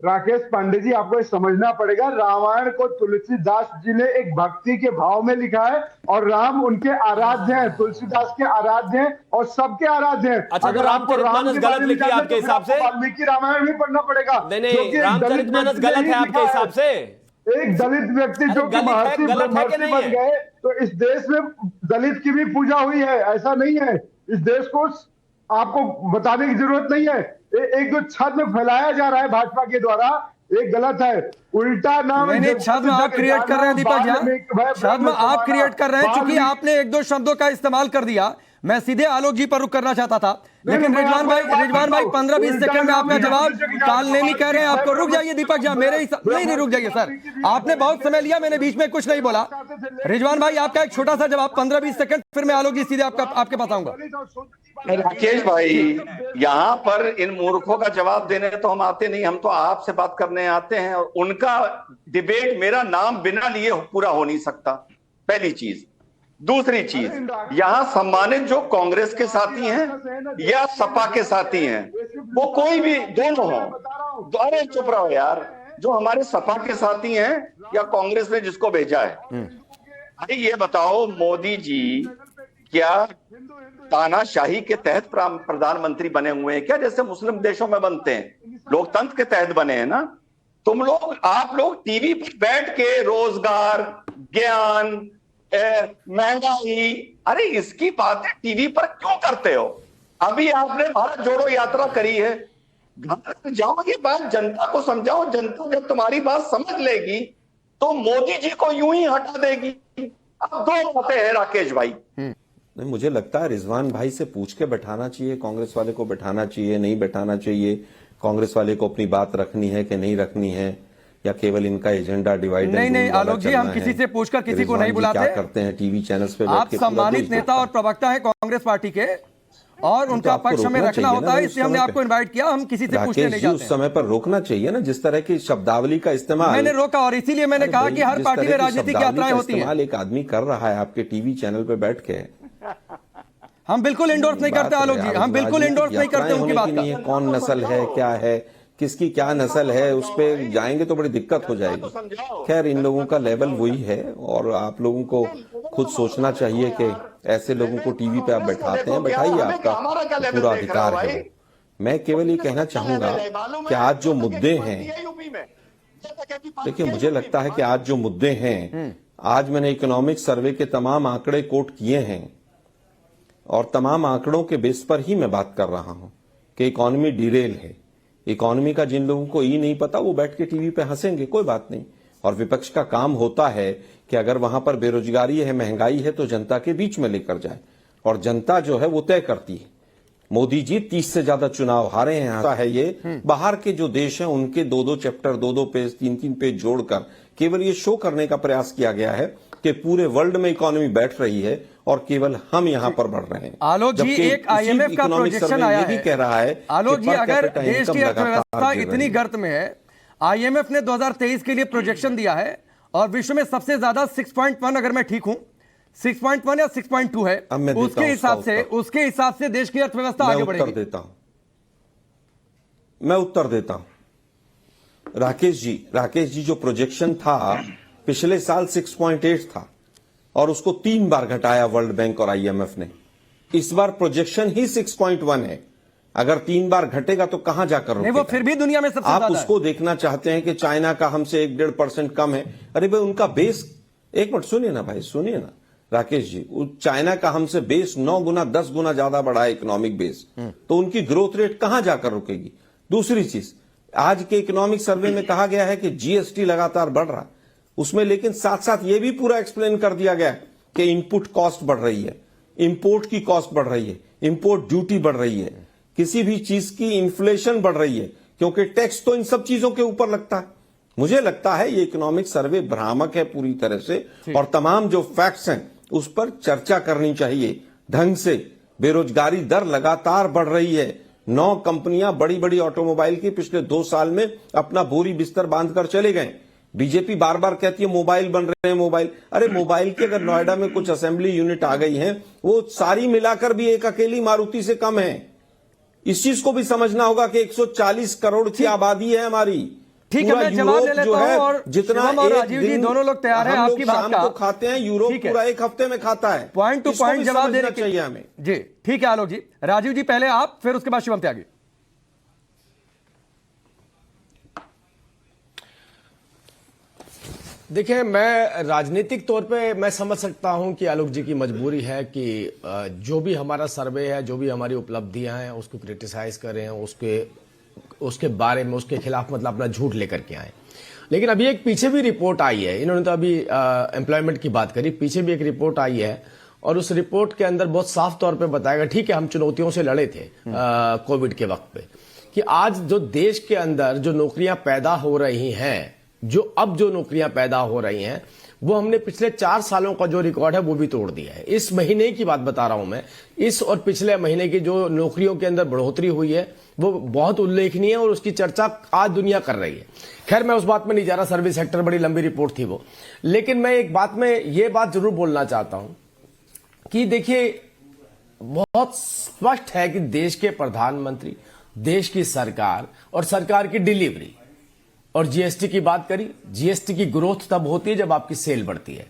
राकेश पांडे जी, आपको समझना पड़ेगा, रामायण को तुलसीदास जी ने एक भक्ति के भाव में लिखा है, और राम उनके आराध्य हैं, तुलसीदास के आराध्य हैं और सबके आराध्य हैं। अच्छा, अगर आपको रामचरितमानस गलत लिखी है आपके हिसाब से? वाल्मीकि रामायण भी पढ़ना पड़ेगा। नहीं, रामचरितमानस गलत है आपके हिसाब से? एक दलित व्यक्ति जो कि महर्षि बन गए, तो इस देश में दलित की भी पूजा हुई है, ऐसा नहीं है। इस देश को आपको बताने की जरूरत नहीं है। एक जो छद्म फैलाया जा रहा है भाजपा के द्वारा, एक गलत है। उल्टा नाम छद्म आप क्रिएट कर रहे हैं दीपक झा, छद्म आप क्रिएट कर रहे हैं, चूंकि आपने 1-2 शब्दों का इस्तेमाल कर दिया। मैं सीधे आलोक जी पर रुक करना चाहता था, लेकिन रिजवान भाई 15-20 सेकंड में आपका जवाब कालनेमी कह रहे हैं आपको। रुक जाइए दीपक जी, मेरे ही नहीं रुक जाइए सर, आपने बहुत समय लिया, मैंने बीच में कुछ नहीं बोला। रिजवान भाई आपका एक छोटा सा जवाब 15-20 सेकंड, फिर मैं आलोक जी सीधे आपके पास आऊंगा। राकेश भाई, यहाँ पर इन मूर्खों का जवाब देने तो हम आते नहीं, हम तो आपसे बात करने आते हैं, और उनका डिबेट मेरा नाम बिना लिए पूरा हो नहीं सकता, पहली चीज। दूसरी चीज, यहां सम्मानित जो कांग्रेस के साथी हैं या सपा के साथी हैं, वो कोई भी दोनों हो, अरे चुप रहो यार, जो हमारे सपा के साथी हैं या कांग्रेस ने जिसको भेजा है, अरे ये बताओ मोदी जी क्या तानाशाही के तहत प्रधानमंत्री बने हुए हैं क्या, जैसे मुस्लिम देशों में बनते हैं, लोकतंत्र के तहत बने हैं ना? आप लोग टीवी पर बैठ के रोजगार, ज्ञान, महंगाई, अरे इसकी बातें टीवी पर क्यों करते हो? अभी आपने भारत जोड़ो यात्रा करी है, घर जाओ, ये बात जनता को समझाओ, जनता जब तुम्हारी बात समझ लेगी तो मोदी जी को यूं ही हटा देगी। अब दो बातें हैं राकेश भाई। नहीं, मुझे लगता है रिजवान भाई से पूछ के बैठाना चाहिए, कांग्रेस वाले को बैठाना चाहिए, नहीं बैठाना चाहिए, कांग्रेस वाले को अपनी बात रखनी है कि नहीं रखनी है, या केवल इनका एजेंडा डिवाइड। नहीं आलोक जी, हम किसी से पूछकर किसी को नहीं बुलाते। क्या करते हैं टीवी चैनल्स पे? आप सम्मानित नेता और प्रवक्ता है कांग्रेस पार्टी के, और उनका पक्ष हमें रखना होता है, इसलिए हमने आपको इनवाइट किया, हम किसी से पूछने नहीं जाते। उस समय पर रोकना चाहिए ना, जिस तरह की शब्दावली का इस्तेमाल मैंने रोका, और इसीलिए मैंने कहा कि हर पार्टी में राजनीतिक यात्राएं होती हैं। एक आदमी कर रहा है आपके टीवी चैनल पे बैठ के, हम बिल्कुल इंडोर्स नहीं करते आलोक जी, हम बिल्कुल इंडोर्स नहीं करते उनकी बात का। कौन नस्ल है, क्या है, किसकी क्या नस्ल है, उस पे जाएंगे तो बड़ी दिक्कत हो जाएगी। खैर, इन लोगों का लेवल वही है, और आप लोगों को खुद सोचना चाहिए कि ऐसे लोगों को टीवी पे आप बैठाते हैं, बैठाइए, आपका पूरा अधिकार है। मैं केवल ये कहना चाहूंगा कि आज जो मुद्दे हैं, देखिए मुझे लगता है कि आज जो मुद्दे हैं, आज मैंने इकोनॉमिक सर्वे के तमाम आंकड़े कोट किए हैं, और तमाम आंकड़ों के बेस पर ही मैं बात कर रहा हूं कि इकोनॉमी डिरेल है। इकोनॉमी का जिन लोगों को ही नहीं पता वो बैठ के टीवी पे हंसेंगे, कोई बात नहीं। और विपक्ष का काम होता है कि अगर वहां पर बेरोजगारी है, महंगाई है, तो जनता के बीच में लेकर जाए, और जनता जो है वो तय करती है। मोदी जी 30 से ज्यादा चुनाव हारे हैं, है ये बाहर के जो देश हैं उनके 2-2 चैप्टर, 2-2 पेज, 3-3 पेज जोड़कर केवल ये शो करने का प्रयास किया गया है कि पूरे वर्ल्ड में इकोनॉमी बैठ रही है और केवल हम यहां पर बढ़ रहे हैं। आलोक जी, एक आईएमएफ का प्रोजेक्शन आया है, कह रहा है आलोक जी, अगर देश की अर्थव्यवस्था इतनी गर्त में है, आईएमएफ ने 2023 के लिए प्रोजेक्शन दिया है, और विश्व में सबसे ज्यादा 6.1, अगर मैं ठीक हूं 6.1 या 6.2 है, उसके हिसाब से देश की अर्थव्यवस्था आगे बढ़ेगी। मैं उत्तर देता हूं राकेश जी, जो प्रोजेक्शन था पिछले साल 6.8 था, और उसको 3 बार घटाया वर्ल्ड बैंक और आईएमएफ ने। इस बार प्रोजेक्शन ही 6.1 है। अगर 3 बार घटेगा तो कहां जाकर रुकेगा? वो फिर भी दुनिया में सबसे आप ज्यादा उसको देखना चाहते हैं कि चाइना का हमसे 1-1.5% कम है। अरे भाई, उनका बेस, एक मिनट सुनिए ना भाई, सुनिए ना राकेश जी, चाइना का हमसे बेस 9 गुना 10 गुना ज्यादा बढ़ा है इकोनॉमिक बेस, तो उनकी ग्रोथ रेट कहां जाकर रुकेगी? दूसरी चीज, आज के इकोनॉमिक सर्वे में कहा गया है कि जीएसटी लगातार बढ़ रहा है उसमें, लेकिन साथ साथ यह भी पूरा एक्सप्लेन कर दिया गया कि इनपुट कॉस्ट बढ़ रही है, इंपोर्ट की कॉस्ट बढ़ रही है, इंपोर्ट ड्यूटी बढ़ रही है, किसी भी चीज की इन्फ्लेशन बढ़ रही है, क्योंकि टैक्स तो इन सब चीजों के ऊपर लगता है। मुझे लगता है ये इकोनॉमिक सर्वे भ्रामक है पूरी तरह से, और तमाम जो फैक्ट्स हैं उस पर चर्चा करनी चाहिए ढंग से। बेरोजगारी दर लगातार बढ़ रही है। 9 कंपनियां बड़ी बड़ी ऑटोमोबाइल की पिछले 2 साल में अपना बोरी बिस्तर बांधकर चले गए। बीजेपी बार बार कहती है मोबाइल बन रहे हैं, मोबाइल। अरे मोबाइल की अगर नोएडा में कुछ असेंबली यूनिट आ गई हैं, वो सारी मिलाकर भी एक अकेली मारुति से कम है। इस चीज को भी समझना होगा कि 140 करोड़ की आबादी है हमारी। ठीक है, मैं जवाब ले लेता हूं, और जितना और राजीव जी दोनों लोग तैयार हैं आपकी बात का। को खाते हैं, यूरोप पूरा एक हफ्ते में खाता है। पॉइंट टू पॉइंट जवाब देना चाहिए हमें। जी ठीक है आलोक जी। राजीव जी पहले आप, फिर उसके बाद शिवम त्यागी। देखिए, मैं राजनीतिक तौर पे मैं समझ सकता हूं कि आलोक जी की मजबूरी है कि जो भी हमारा सर्वे है, जो भी हमारी उपलब्धियां हैं, उसको क्रिटिसाइज करें, उसके बारे में, उसके खिलाफ मतलब अपना झूठ लेकर के आए। लेकिन अभी एक पीछे भी रिपोर्ट आई है, इन्होंने तो अभी एम्प्लॉयमेंट की बात करी, पीछे भी एक रिपोर्ट आई है, और उस रिपोर्ट के अंदर बहुत साफ तौर पे बताया गया, ठीक है हम चुनौतियों से लड़े थे कोविड के वक्त पे, कि आज जो देश के अंदर जो नौकरियां पैदा हो रही हैं, जो नौकरियां पैदा हो रही हैं, वो हमने पिछले 4 सालों का जो रिकॉर्ड है वो भी तोड़ दिया है। इस महीने की बात बता रहा हूं मैं, इस और पिछले महीने की जो नौकरियों के अंदर बढ़ोतरी हुई है वो बहुत उल्लेखनीय है और उसकी चर्चा आज दुनिया कर रही है। खैर मैं उस बात में नहीं जा रहा, सर्विस सेक्टर बड़ी लंबी रिपोर्ट थी वो, लेकिन मैं एक बात में ये बात जरूर बोलना चाहता हूं कि देखिए बहुत स्पष्ट है कि देश के प्रधानमंत्री, देश की सरकार और सरकार की डिलीवरी, और जीएसटी की बात करी, जीएसटी की ग्रोथ तब होती है जब आपकी सेल बढ़ती है।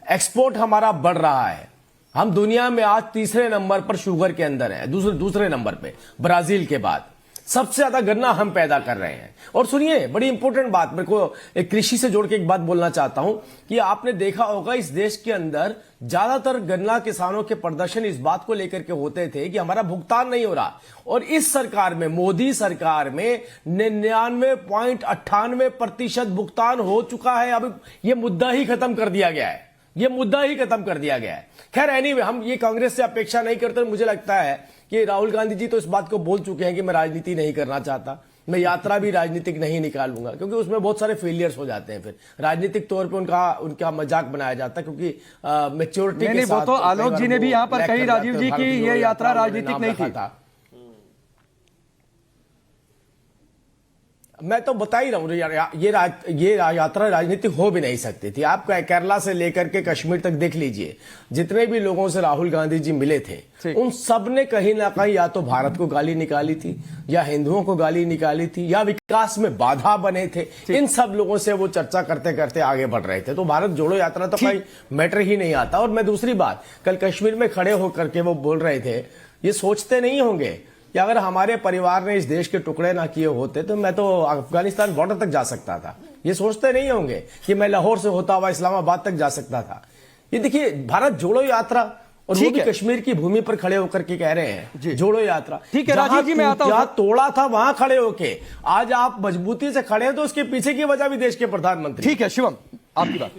एक्सपोर्ट हमारा बढ़ रहा है, हम दुनिया में आज 3रे नंबर पर शुगर के अंदर है, दूसरे नंबर पे ब्राजील के बाद सबसे ज्यादा गन्ना हम पैदा कर रहे हैं। और सुनिए बड़ी इंपॉर्टेंट बात, मेरे को एक कृषि से जोड़ के एक बात बोलना चाहता हूं कि आपने देखा होगा इस देश के अंदर ज्यादातर गन्ना किसानों के प्रदर्शन इस बात को लेकर के होते थे कि हमारा भुगतान नहीं हो रहा, और इस सरकार में, मोदी सरकार में 99.98% भुगतान हो चुका है। अब यह मुद्दा ही खत्म कर दिया गया है, यह मुद्दा ही खत्म कर दिया गया है। खैर एनीवे, हम ये कांग्रेस से अपेक्षा नहीं करते। मुझे लगता है कि राहुल गांधी जी तो इस बात को बोल चुके हैं कि मैं राजनीति नहीं करना चाहता, मैं यात्रा भी राजनीतिक नहीं निकालूंगा, क्योंकि उसमें बहुत सारे फेलियर्स हो जाते हैं, फिर राजनीतिक तौर पे उनका मजाक बनाया जाता है, क्योंकि मैच्योरिटी के साथ। वो तो आलोक जी ने भी यहां पर कही, राजीव जी, की ये यात्रा राजनीतिक नहीं थी। मैं तो बता ही रहा हूं ये यात्रा राजनीतिक हो भी नहीं सकती थी। आप केरला से लेकर के कश्मीर तक देख लीजिए, जितने भी लोगों से राहुल गांधी जी मिले थे उन सब ने कहीं ना कहीं या तो भारत को गाली निकाली थी, या हिंदुओं को गाली निकाली थी, या विकास में बाधा बने थे। इन सब लोगों से वो चर्चा करते करते आगे बढ़ रहे थे। तो भारत जोड़ो यात्रा तो कोई मैटर ही नहीं आता। और मैं दूसरी बात, कल कश्मीर में खड़े होकर के वो बोल रहे थे, ये सोचते नहीं होंगे कि अगर हमारे परिवार ने इस देश के टुकड़े ना किए होते तो मैं तो अफगानिस्तान बॉर्डर तक जा सकता था। ये सोचते नहीं होंगे कि मैं लाहौर से होता हुआ इस्लामाबाद तक जा सकता था। ये देखिए भारत जोड़ो यात्रा, और वो भी कश्मीर की भूमि पर खड़े होकर के कह रहे हैं जोड़ो यात्रा। ठीक है राजीव जी, मैं आता हूं। तोड़ा था वहां खड़े होके, आज आप मजबूती से खड़े हैं तो उसके पीछे की वजह भी देश के प्रधानमंत्री। ठीक है शिवम, आपकी बात।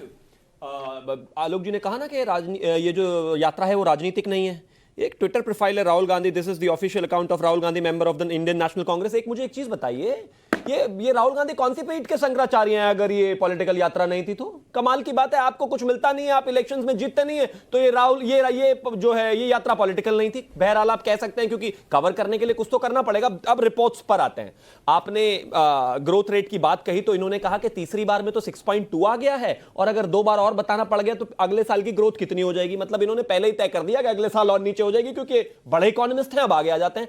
आलोक जी ने कहा ना कि ये जो यात्रा है वो राजनीतिक नहीं है। एक ट्विटर प्रोफाइल है Rahul Gandhi, this is the official account of Rahul Gandhi, member of the Indian national Congress. मुझे एक चीज बताइए, ये राहुल गांधी कौन सी पीठ के शंकराचार्य हैं? अगर ये पॉलिटिकल यात्रा नहीं थी तो कमाल की बात है, आपको कुछ मिलता नहीं है, आप इलेक्शंस में जीतते नहीं है, तो ये राहुल ये जो है ये यात्रा पॉलिटिकल नहीं थी। बहरहाल आप कह सकते हैं क्योंकि कवर करने के लिए कुछ तो करना पड़ेगा। अब रिपोर्ट्स पर आते हैं। आपने ग्रोथ रेट की बात कही तो इन्होंने कहा कि तीसरी बार में तो 6.2 आ गया है, और अगर 2 बार और बताना पड़ गया तो अगले साल की ग्रोथ कितनी हो जाएगी। मतलब इन्होंने पहले ही तय कर दिया कि अगले साल और नीचे हो जाएगी, क्योंकि बड़े इकोनॉमिस्ट हैं। अब आगे आ जाते हैं,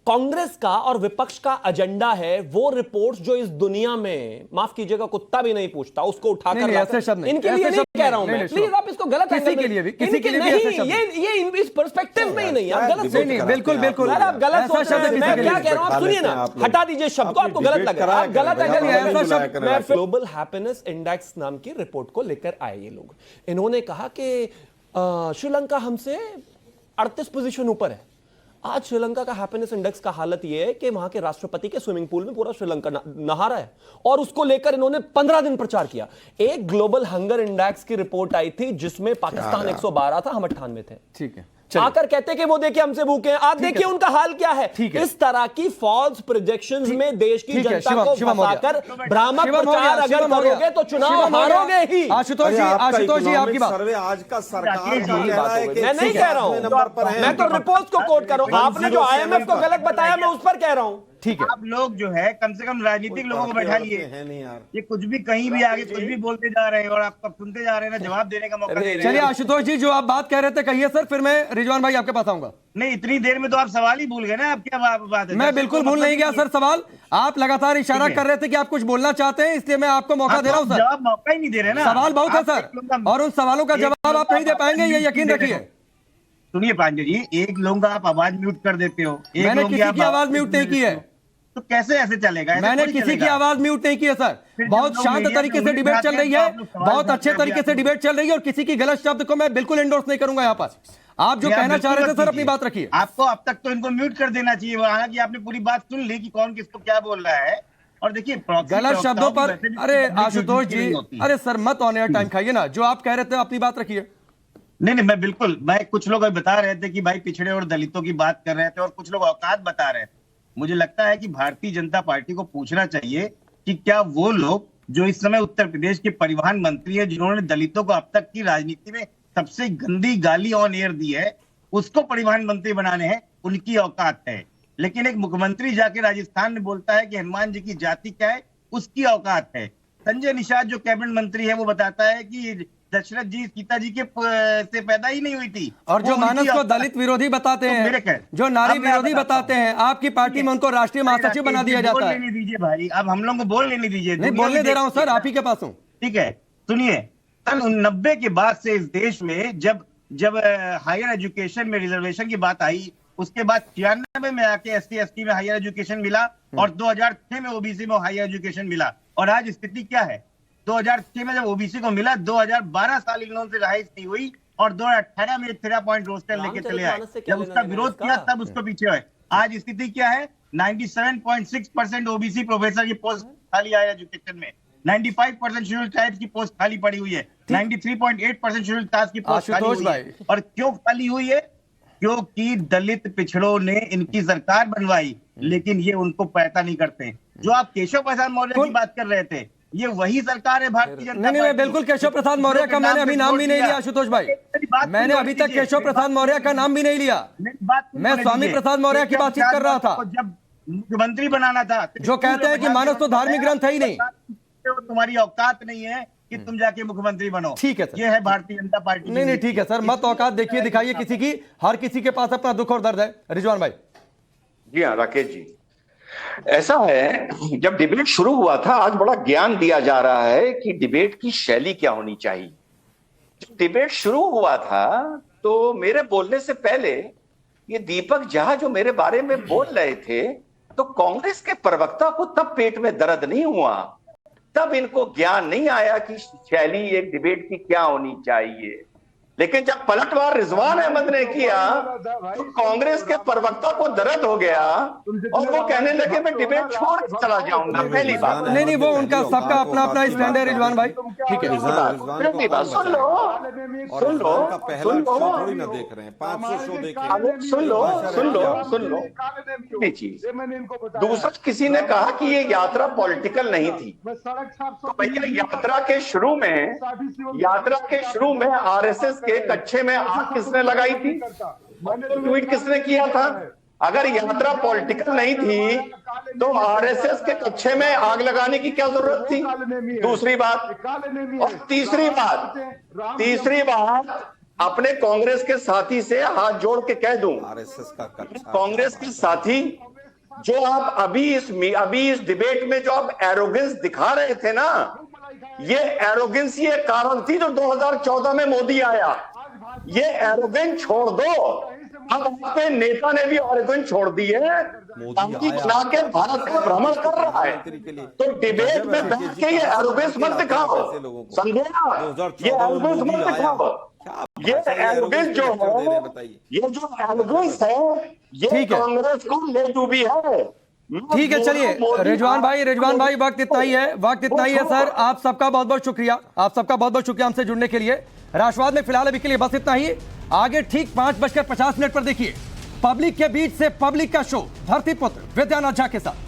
कांग्रेस का और विपक्ष का एजेंडा है वो रिपोर्ट्स जो इस दुनिया में, माफ कीजिएगा, कुत्ता भी नहीं पूछता, उसको उठाकर ऐसे शब्द इनके लिए नहीं कह रहा हूं मैं, प्लीज आप इसको गलत किसी के लिए भी ऐसे शब्द ये इस पर्सपेक्टिव में ही नहीं, आप गलत नहीं, बिल्कुल बिल्कुल आप गलत सोच रहे हैं। मैं क्या कह रहा हूं आप सुनिए ना, हटा दीजिए शब्द को, आपको गलत लग रहा है, आप गलत है। मैं ग्लोबल हैप्पीनेस इंडेक्स नाम की रिपोर्ट को लेकर आए ये लोग। इन्होंने कहा कि श्रीलंका हमसे 38 पोजीशन ऊपर है। आज श्रीलंका का हैप्पीनेस इंडेक्स का हालत यह है कि वहां के राष्ट्रपति के स्विमिंग पूल में पूरा श्रीलंका नहा रहा है, और उसको लेकर इन्होंने 15 दिन प्रचार किया। एक ग्लोबल हंगर इंडेक्स की रिपोर्ट आई थी जिसमें पाकिस्तान 112 था, हम 98 थे। ठीक है, आकर कहते कि वो देखिए हमसे भूखे हैं, आप देखिए उनका हाल क्या है। इस तरह की फॉल्स प्रोजेक्शंस में देश की जनता को फंसाकर भ्रामक प्रचार अगर करोगे तो चुनाव हारोगे ही। आशुतोष जी आपकी बात। सर्वे आज का सरकार मैं नहीं कह रहा हूं, मैं तो रिपोर्ट को कोट कर रहा हूं। आपने जो IMF को गलत बताया मैं उस पर कह रहा हूं। ठीक है, आप लोग जो है कम से कम राजनीतिक लोगों को बैठा लिए, ये कुछ भी कहीं भी आगे कुछ भी बोलते जा रहे हैं और आप कब सुनते जा रहे हैं ना, जवाब देने का मौका दे रहे हैं। चलिए आशुतोष जी जो आप बात कह रहे थे कहिए सर, फिर मैं रिजवान भाई आपके पास आऊंगा। नहीं, इतनी देर में तो आप सवाल ही भूल गए ना, आप क्या बात है? मैं बिल्कुल भूल नहीं गया सर सवाल, आप लगातार इशारा कर रहे थे कि आप कुछ बोलना चाहते हैं, इसलिए मैं आपको मौका दे रहा हूं सर। जवाब मौका ही नहीं दे रहे ना, सवाल बहुत है सर, और उन सवालों का जवाब आप नहीं दे पाएंगे, ये यकीन रखिए। सुनिए पांडे जी, एक लोगों का आप आवाज म्यूट कर देते हो, मैंने किसी की आवाज म्यूट नहीं की है, तो कैसे ऐसे चलेगा? मैंने किसी की आवाज म्यूट नहीं की है सर। बहुत शांत तरीके से डिबेट चल रही है, बहुत अच्छे तरीके से डिबेट चल रही है, और किसी की गलत शब्द को मैं बिल्कुल एंडोर्स नहीं करूंगा। यहाँ पर आप जो कहना चाह रहे थे सर अपनी बात रखिए। आपको अब तक तो इनको म्यूट कर देना चाहिए, हालांकि आपने पूरी बात सुन ली कि कौन किसको क्या बोल रहा है। और देखिए गलत शब्दों पर, अरे आशुतोष जी, अरे सर मत ऑन एयर टाइम खाइए ना, जो आप कह रहे थे अपनी बात रखिए। मैं बिल्कुल, मैं कुछ लोग अभी बता रहे थे कि भाई पिछड़े और दलितों की बात कर रहे थे और कुछ लोग औकात बता रहे थे। मुझे लगता है कि भारतीय जनता पार्टी को पूछना चाहिए कि क्या वो लोग जो इस समय उत्तर प्रदेश के परिवहन मंत्री है, जिन्होंने दलितों को अब तक की राजनीति में सबसे गंदी गाली ऑन एयर दी है, उसको परिवहन मंत्री बनाने हैं, उनकी औकात है। लेकिन एक मुख्यमंत्री जाके राजस्थान में बोलता है कि हनुमान जी की जाति क्या है, उसकी औकात है। संजय निषाद जो कैबिनेट मंत्री है वो बताता है कि दशरथ जी सीता जी के से पैदा ही नहीं हुई थी। और जो मानस को दलित विरोधी बताते हैं, जो नारी विरोधी बताते हैं, आपकी पार्टी में उनको राष्ट्रीय महासचिव बना दिया जाता है। बोलने दीजिए भाई, अब हम लोगों को बोल लेने दीजिए। नहीं बोलने दे रहा हूं सर, आप ही के पास हूं। ठीक है, सुनिए, सन 90 के बाद से इस देश में जब हायर एजुकेशन में रिजर्वेशन की बात आई, उसके बाद 96 में आके SC/ST में हायर एजुकेशन मिला और 2006 में ओबीसी में हायर एजुकेशन मिला। और आज स्थिति क्या है? 2006 में जब ओबीसी को मिला, 2012 साल इन लोगों से रिहाइश नहीं हुई और 2018 में 13 पॉइंट रोस्टर लेके चले आए। जब उसका विरोध किया तब उसको पीछे हुए। आज स्थिति क्या है? 97.6% ओबीसी प्रोफेसर की पोस्ट खाली हायर एजुकेशन में, 95% शेड्यूल्ड ट्राइब्स की पोस्ट खाली पड़ी हुई है, 93.8% शेड्यूल्ड कास्ट की पोस्ट खाली हुई है। और क्यों खाली हुई है? क्योंकि दलित पिछड़ों ने इनकी सरकार बनवाई, लेकिन ये उनको पैसा नहीं करते। जो आप केशव प्रसाद मौर्य की बात कर रहे थे, ये वही सरकार है भारतीय जनता पार्टी। नहीं, बिल्कुल केशव प्रसाद मौर्य का मैंने अभी नाम भी नहीं लिया आशुतोष भाई। मैंने अभी तक केशव प्रसाद मौर्य का नाम भी नहीं लिया। मैं स्वामी प्रसाद मौर्य की बातचीत कर रहा था। जब मुख्यमंत्री बनाना था, जो कहते हैं कि मानस तो धार्मिक ग्रंथ है ही नहीं, तुम्हारी औकात नहीं है कि तुम जाके मुख्यमंत्री बनो। ठीक है सर, ये है भारतीय जनता पार्टी। नहीं ठीक है सर, मत औकात देखिए दिखाइए किसी की। हर किसी के पास अपना दुख और दर्द है। रिजवान भाई। जी हाँ राकेश जी, ऐसा है, जब डिबेट शुरू हुआ था, आज बड़ा ज्ञान दिया जा रहा है कि डिबेट की शैली क्या होनी चाहिए। जब डिबेट शुरू हुआ था तो मेरे बोलने से पहले ये दीपक झा जो मेरे बारे में बोल रहे थे, तो कांग्रेस के प्रवक्ता को तब पेट में दर्द नहीं हुआ, तब इनको ज्ञान नहीं आया कि शैली एक डिबेट की क्या होनी चाहिए। लेकिन जब पलटवार रिजवान अहमद ने किया तो कांग्रेस के प्रवक्ता को दर्द हो गया और वो कहने लगे मैं डिबेट छोड़ के चला जाऊंगा। पहली बात नहीं, वो उनका सबका अपना अपना स्टैंड है रिजवान भाई। ठीक है, सुन लो थोड़ी ना देख रहे हैं, 500 शो देखे। सुन लो चीज। दूसरा, किसी ने कहा कि ये यात्रा पॉलिटिकल नहीं थी, तो भैया यात्रा के शुरू में RSS के कच्चे में आग किसने लगाई थी? ट्वीट किसने किया था? अगर यात्रा पॉलिटिकल नहीं थी तो RSS के कच्चे में आग लगाने की क्या जरूरत थी? दूसरी बात, और तीसरी बात अपने कांग्रेस के साथी से हाथ जोड़ के कह दूं, RSS का कच्चा कांग्रेस के साथी जो आप अभी इस डिबेट में जो आप एरोगेंस दिखा रहे थे ना, ये एरोगेंस ये कारण थी जो 2014 में मोदी आया। ये एरोगेंस छोड़ दो। अब आपके नेता ने भी एरोगेंस छोड़ दी है, पार्टी बना के भारत का भ्रमण कर रहा है। तो डिबेट में बैठ के ये एरोगेंस मत दिखाओ, समझे? ये एरोगेंस मत दिखाओ। ये एरोगेंस जो है, ये जो एरोगेंस है, ये कांग्रेस को ले डूबी है। ठीक है, चलिए रिजवान भाई वक्त इतना ही है सर। आप सबका बहुत बहुत शुक्रिया, हमसे जुड़ने के लिए। राष्ट्रवाद में फिलहाल अभी के लिए बस इतना ही। आगे ठीक 5:50 पर देखिए पब्लिक के बीच से पब्लिक का शो धरती पुत्र विद्यानाथ झा के साथ।